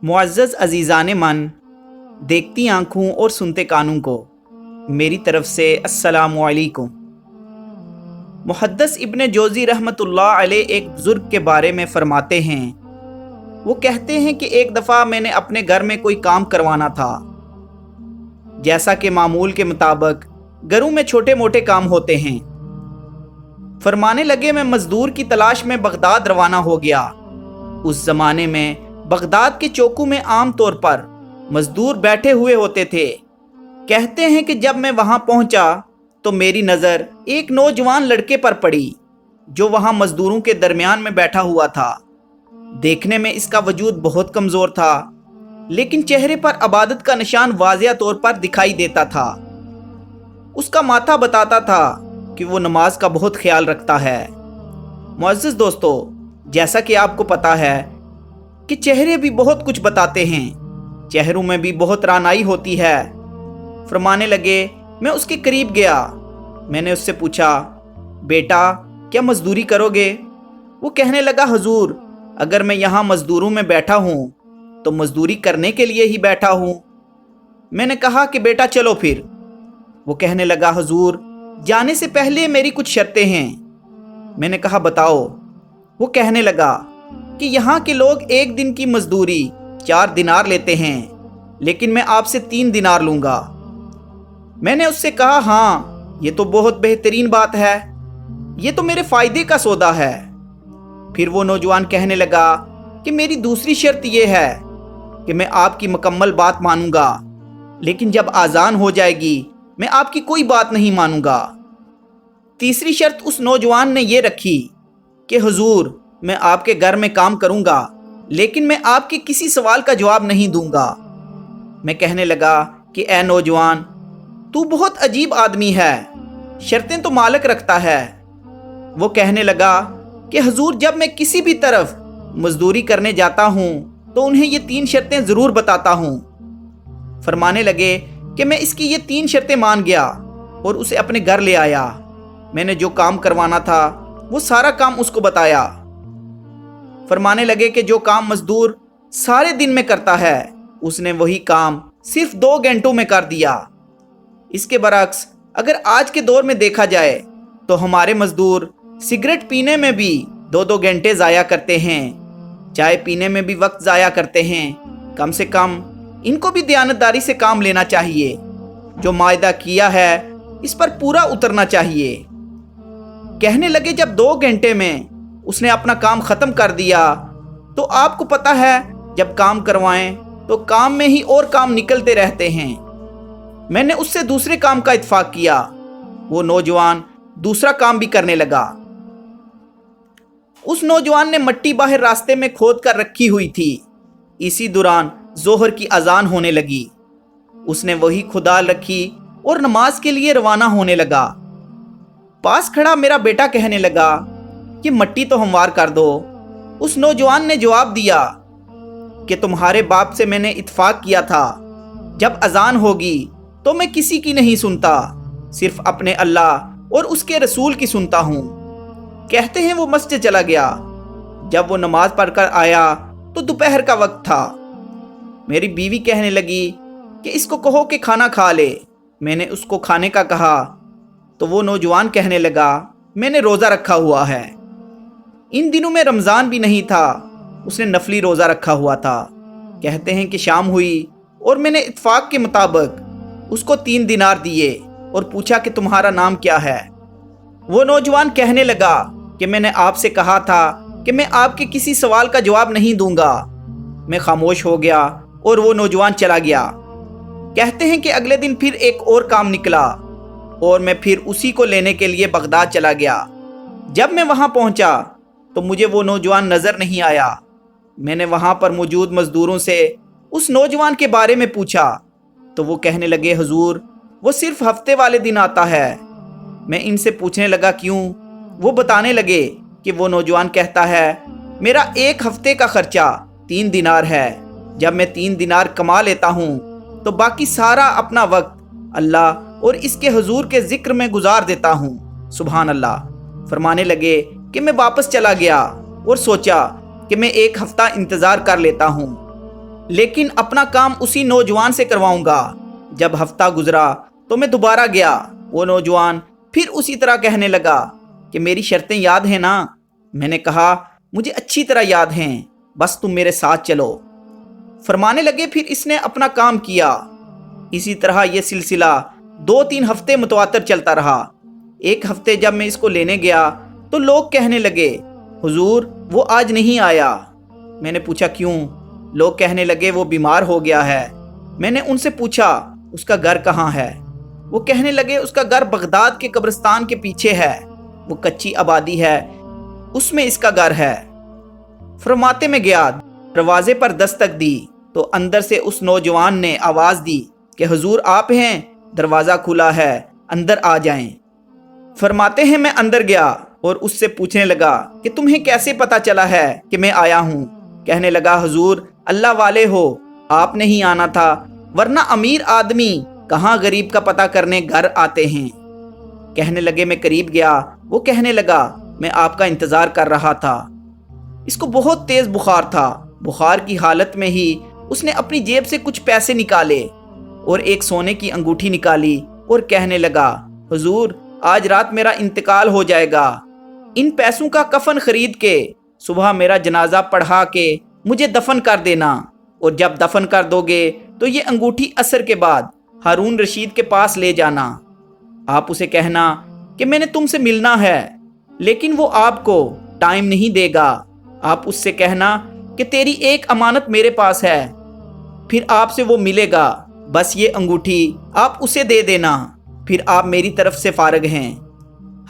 मुअज़्ज़ज़ अज़ीज़ान मन, देखती आँखों और सुनते कानों को, मेरी तरफ से अस्सलामु अलैकुम। मुहद्दिस इब्न जोज़ी रहमतुल्लाह अलैह एक बुज़ुर्ग के बारे में फ़रमाते हैं, वो कहते हैं कि एक दफ़ा मैंने अपने घर में कोई काम करवाना था। जैसा कि मामूल के मुताबिक घरों में छोटे मोटे काम होते हैं। फरमाने लगे, मैं मज़दूर की तलाश में बगदाद रवाना हो गया। उस ज़माने में बगदाद के चौकों में आम तौर पर मज़दूर बैठे हुए होते थे। कहते हैं कि जब मैं वहाँ पहुँचा तो मेरी नज़र एक नौजवान लड़के पर पड़ी जो वहाँ मज़दूरों के दरमियान में बैठा हुआ था। देखने में इसका वजूद बहुत कमज़ोर था, लेकिन चेहरे पर इबादत का निशान वाज़िया तौर पर दिखाई देता था। उसका माथा बताता था कि वो नमाज का बहुत ख्याल रखता है। मुअज़्ज़िज़ दोस्तों, जैसा कि आपको पता है कि चेहरे भी बहुत कुछ बताते हैं, चेहरों में भी बहुत रानाई होती है। फरमाने लगे, मैं उसके करीब गया। मैंने उससे पूछा, बेटा क्या मज़दूरी करोगे? वो कहने लगा, हुजूर अगर मैं यहाँ मज़दूरों में बैठा हूँ तो मज़दूरी करने के लिए ही बैठा हूँ। मैंने कहा कि बेटा चलो फिर। वो कहने लगा, हुजूर जाने से पहले मेरी कुछ शर्तें हैं। मैंने कहा बताओ। वो कहने लगा कि यहाँ के लोग एक दिन की मजदूरी 4 दिनार लेते हैं, लेकिन मैं आपसे 3 दिनार लूँगा। मैंने उससे कहा, हाँ ये तो बहुत बेहतरीन बात है, ये तो मेरे फ़ायदे का सौदा है। फिर वो नौजवान कहने लगा कि मेरी दूसरी शर्त यह है कि मैं आपकी मुकम्मल बात मानूंगा, लेकिन जब आज़ान हो जाएगी मैं आपकी कोई बात नहीं मानूंगा। तीसरी शर्त उस नौजवान ने ये रखी कि हुजूर मैं आपके घर में काम करूंगा, लेकिन मैं आपके किसी सवाल का जवाब नहीं दूंगा। मैं कहने लगा कि ए नौजवान, तू बहुत अजीब आदमी है, शर्तें तो मालिक रखता है। वो कहने लगा कि हुजूर जब मैं किसी भी तरफ मजदूरी करने जाता हूँ तो उन्हें ये 3 शर्तें ज़रूर बताता हूँ। फरमाने लगे कि मैं इसकी ये 3 शर्तें मान गया और उसे अपने घर ले आया। मैंने जो काम करवाना था वो सारा काम उसको बताया। फरमाने लगे कि जो काम मजदूर सारे दिन में करता है उसने वही काम सिर्फ 2 घंटों में कर दिया। इसके बरक्स अगर आज के दौर में देखा जाए तो हमारे मजदूर सिगरेट पीने में भी 2-2 घंटे ज़ाया करते हैं, चाय पीने में भी वक्त ज़ाया करते हैं। कम से कम इनको भी दयानतदारी से काम लेना चाहिए। जो मायदा किया है इस पर पूरा उतरना चाहिए। कहने लगे जब 2 घंटे में उसने अपना काम ख़त्म कर दिया तो आपको पता है जब काम करवाएं तो काम में ही और काम निकलते रहते हैं। मैंने उससे दूसरे काम का इत्फाक किया। वो नौजवान दूसरा काम भी करने लगा। उस नौजवान ने मट्टी बाहर रास्ते में खोद कर रखी हुई थी। इसी दौरान जोहर की अजान होने लगी। उसने वही खुदाल रखी और नमाज के लिए रवाना होने लगा। पास खड़ा मेरा बेटा कहने लगा कि मट्टी तो हमवार कर दो। उस नौजवान ने जवाब दिया कि तुम्हारे बाप से मैंने इत्फाक किया था, जब अजान होगी तो मैं किसी की नहीं सुनता, सिर्फ अपने अल्लाह और उसके रसूल की सुनता हूँ। कहते हैं वो मस्जिद चला गया। जब वो नमाज पढ़कर आया तो दोपहर का वक्त था। मेरी बीवी कहने लगी कि इसको कहो कि खाना खा ले। मैंने उसको खाने का कहा तो वो नौजवान कहने लगा, मैंने रोज़ा रखा हुआ है। इन दिनों में रमज़ान भी नहीं था, उसने नफली रोज़ा रखा हुआ था। कहते हैं कि शाम हुई और मैंने इत्फाक के मुताबिक उसको 3 दिनार दिए और पूछा कि तुम्हारा नाम क्या है। वो नौजवान कहने लगा कि मैंने आपसे कहा था कि मैं आपके किसी सवाल का जवाब नहीं दूंगा। मैं खामोश हो गया और वो नौजवान चला गया। कहते हैं कि अगले दिन फिर एक और काम निकला और मैं फिर उसी को लेने के लिए बगदाद चला गया। जब मैं वहाँ पहुँचा तो मुझे वो नौजवान नज़र नहीं आया। मैंने वहाँ पर मौजूद मज़दूरों से उस नौजवान के बारे में पूछा तो वो कहने लगे, हुजूर वो सिर्फ हफ्ते वाले दिन आता है। मैं इनसे पूछने लगा क्यों? वो बताने लगे कि वो नौजवान कहता है, मेरा 1 हफ्ते का खर्चा 3 दिनार है। जब मैं 3 दिनार कमा लेता हूँ तो बाकी सारा अपना वक्त अल्लाह और इसके हुजूर के जिक्र में गुजार देता हूँ। सुभान अल्लाह। फरमाने लगे कि मैं वापस चला गया और सोचा कि मैं 1 हफ्ता इंतज़ार कर लेता हूँ, लेकिन अपना काम उसी नौजवान से करवाऊंगा। जब हफ्ता गुजरा तो मैं दोबारा गया। वो नौजवान फिर उसी तरह कहने लगा कि मेरी शर्तें याद हैं ना? मैंने कहा मुझे अच्छी तरह याद हैं, बस तुम मेरे साथ चलो। फरमाने लगे। फिर इसने अपना काम किया। इसी तरह यह सिलसिला 2-3 हफ्ते मुतवातर चलता रहा। एक हफ्ते जब मैं इसको लेने गया तो लोग कहने लगे हुजूर वो आज नहीं आया। मैंने पूछा क्यों? लोग कहने लगे वो बीमार हो गया है। मैंने उनसे पूछा उसका घर कहाँ है? वो कहने लगे उसका घर बगदाद के कब्रिस्तान के पीछे है, वो कच्ची आबादी है, उसमें इसका घर है। फरमाते में गया, दरवाजे पर दस्तक दी तो अंदर से उस नौजवान ने आवाज दी कि हुजूर आप हैं, दरवाजा खुला है, अंदर आ जाएं। फरमाते हैं मैं अंदर गया और उससे पूछने लगा कि तुम्हें कैसे पता चला है कि मैं आया हूं? कहने लगा हुजूर अल्लाह वाले हो, आपने ही आना था, वरना अमीर आदमी कहाँ गरीब का पता करने घर आते हैं। कहने लगे मैं करीब गया। वो कहने लगा मैं आपका इंतजार कर रहा था। इसको बहुत तेज बुखार था। बुखार की हालत में ही उसने अपनी जेब से कुछ पैसे निकाले और एक सोने की अंगूठी निकाली और कहने लगा हुजूर आज रात मेरा इंतकाल हो जाएगा, इन पैसों का कफन खरीद के सुबह मेरा जनाजा पढ़ा के मुझे दफन कर देना, और जब दफन कर दोगे तो ये अंगूठी असर के बाद हारून रशीद के पास ले जाना। आप उसे कहना कि मैंने तुमसे मिलना है, लेकिन वो आपको टाइम नहीं देगा। आप उससे कहना कि तेरी एक अमानत मेरे पास है, फिर आपसे वो मिलेगा, बस ये अंगूठी आप उसे दे देना, फिर आप मेरी तरफ से फारग हैं।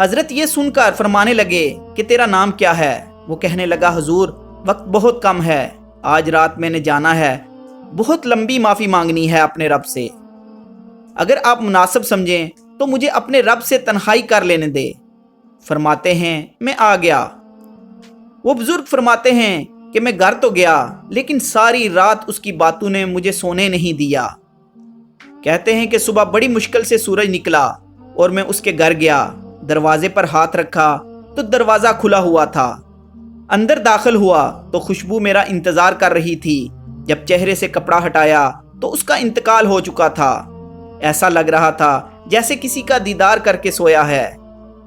हजरत ये सुनकर फरमाने लगे कि तेरा नाम क्या है? वो कहने लगा हुजूर वक्त बहुत कम है, आज रात मैंने जाना है, बहुत लंबी माफ़ी मांगनी है अपने रब से। अगर आप मुनासिब समझें तो मुझे अपने रब से तन्हाई कर लेने दे। फरमाते हैं मैं आ गया। वो बुजुर्ग फरमाते हैं कि मैं घर तो गया, लेकिन सारी रात उसकी बातों ने मुझे सोने नहीं दिया। कहते हैं कि सुबह बड़ी मुश्किल से सूरज निकला और मैं उसके घर गया। दरवाजे पर हाथ रखा तो दरवाज़ा खुला हुआ था। अंदर दाखिल हुआ तो खुशबू मेरा इंतज़ार कर रही थी। जब चेहरे से कपड़ा हटाया तो उसका इंतकाल हो चुका था। ऐसा लग रहा था जैसे किसी का दीदार करके सोया है।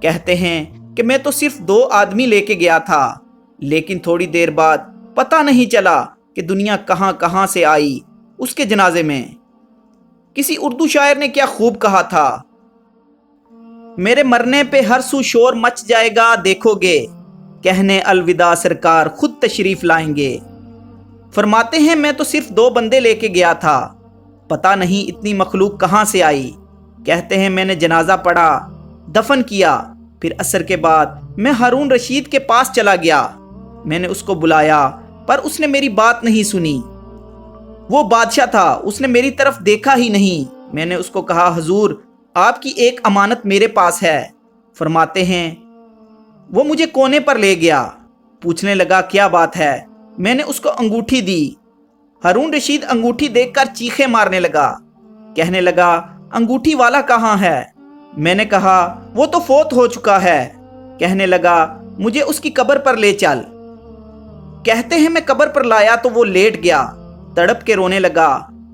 कहते हैं कि मैं तो सिर्फ 2 आदमी लेके गया था, लेकिन थोड़ी देर बाद पता नहीं चला कि दुनिया कहाँ कहाँ से आई उसके जनाजे में। किसी उर्दू शायर ने क्या खूब कहा था, मेरे मरने पे हर सू शोर मच जाएगा, देखोगे कहने अलविदा सरकार खुद तशरीफ लाएंगे। फरमाते हैं मैं तो सिर्फ 2 बंदे लेके गया था, पता नहीं इतनी मखलूक कहाँ से आई। कहते हैं मैंने जनाजा पढ़ा, दफन किया, फिर असर के बाद मैं हारून रशीद के पास चला गया। मैंने उसको बुलाया पर उसने मेरी बात नहीं सुनी। वो बादशाह था, उसने मेरी तरफ देखा ही नहीं। मैंने उसको कहा हुजूर आपकी एक अमानत मेरे पास है। फरमाते हैं वो मुझे कोने पर ले गया, पूछने लगा क्या बात है? मैंने उसको अंगूठी दी। हारून रशीद अंगूठी देखकर चीखें मारने लगा। कहने लगा अंगूठी वाला कहाँ है? मैंने कहा वो तो फोत हो चुका है। कहने लगा मुझे उसकी कब्र पर ले चल। कहते हैं मैं कब्र पर लाया तो वो लेट गया, तड़प के रोने लगा।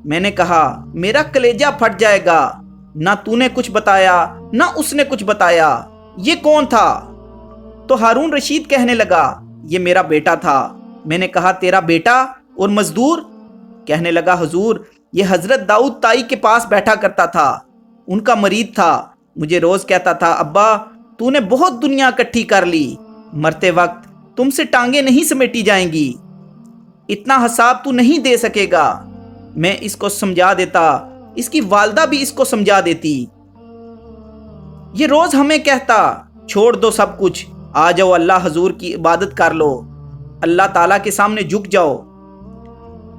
मैंने कहा मेरा कलेजा फट जाएगा, ना तूने कुछ बताया ना उसने कुछ बताया, ये कौन था? तो हारून रशीद कहने लगा ये मेरा बेटा था। मैंने कहा तेरा बेटा और मजदूर? कहने लगा हुजूर ये हजरत दाऊद ताई के पास बैठा करता था, उनका मरीद था, मुझे रोज कहता था अब्बा तूने बहुत दुनिया इकट्ठी कर ली, मरते वक्त तुमसे टांगे नहीं समेटी जाएंगी, इतना हिसाब तू नहीं दे सकेगा। मैं इसको समझा देता, इसकी वालदा भी इसको समझा देती। ये रोज हमें कहता छोड़ दो सब कुछ, आ जाओ अल्लाह हजूर की इबादत कर लो, अल्लाह ताला के सामने झुक जाओ।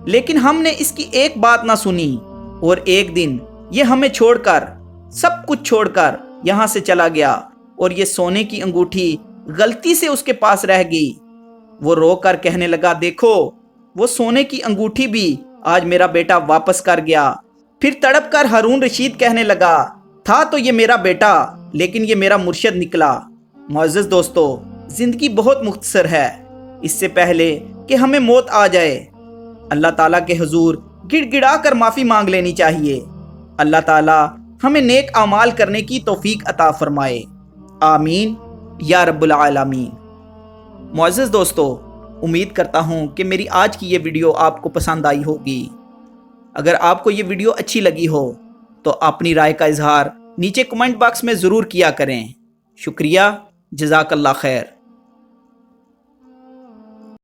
लेकिन हमने इसकी एक बात ना सुनी और एक दिन ये हमें छोड़कर, सब कुछ छोड़कर यहाँ से चला गया और ये सोने की अंगूठी गलती से उसके पास रह गई। वो रो कर कहने लगा देखो वो सोने की अंगूठी भी आज मेरा बेटा वापस कर गया। फिर तड़प कर हारून रशीद कहने लगा था तो ये मेरा बेटा, लेकिन ये मेरा मुर्शिद निकला। मुअज़्ज़ज़ दोस्तों, जिंदगी बहुत मुख्तसर है। इससे पहले कि हमें मौत आ जाए, اللہ تعالیٰ کے حضور گڑ گڑا کر معافی مانگ لینی چاہیے۔ اللہ تعالیٰ ہمیں نیک اعمال کرنے کی توفیق عطا فرمائے، آمین یا رب العالمین۔ معزز دوستو، امید کرتا ہوں کہ میری آج کی یہ ویڈیو آپ کو پسند آئی ہوگی۔ اگر آپ کو یہ ویڈیو اچھی لگی ہو تو اپنی رائے کا اظہار نیچے کمنٹ باکس میں ضرور کیا کریں۔ شکریہ، جزاک اللہ خیر۔